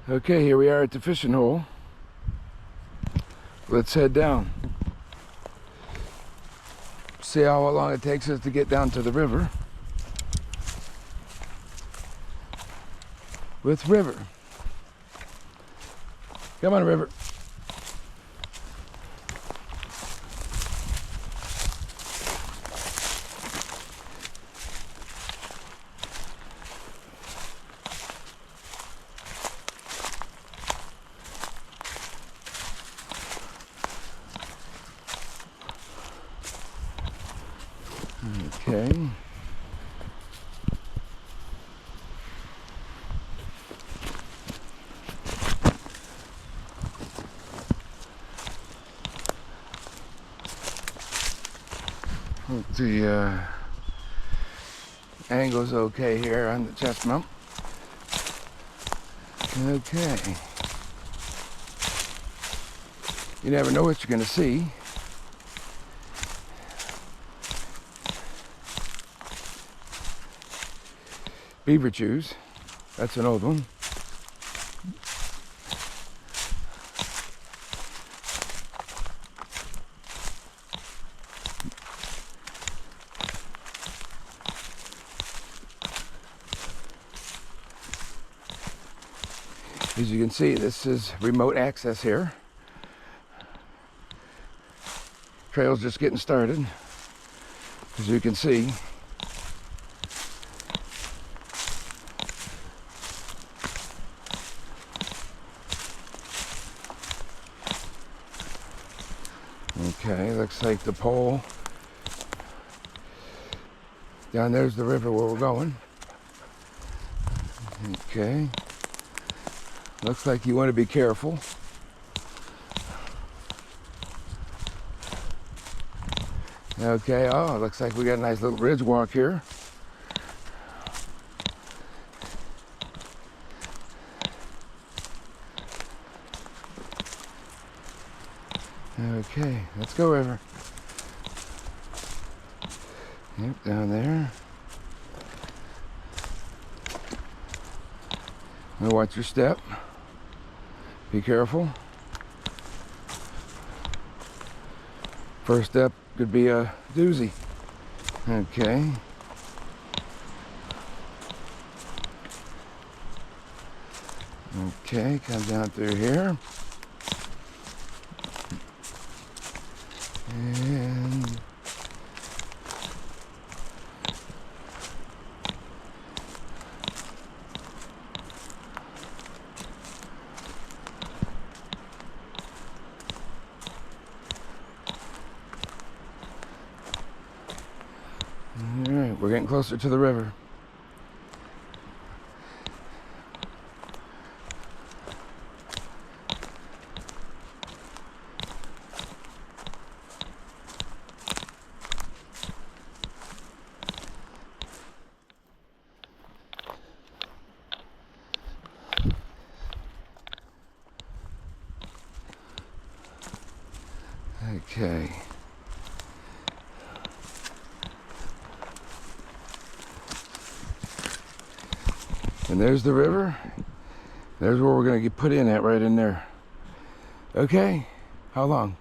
Okay, here we are at the fishing hole. Let's head down. See how long it takes us to get down to the river. With River. Come on, River. Okay. The angle's okay here on the chest mount. Okay. You never know what you're going to see. Beaver chews. That's an old one. As you can see, this is remote access here. Trail's just getting started, as you can see. Okay, looks like the pole. Down there's the river where we're going. Okay. Looks like you want to be careful. Okay, oh, looks like we got a nice little ridge walk here. Okay, let's go, River. Yep, down there. Now watch your step. Be careful. First step could be a doozy. Okay. Okay, come down through here. And all right, we're getting closer to the river. Okay. And there's the river. There's where we're going to get put in at, right in there. Okay. How long?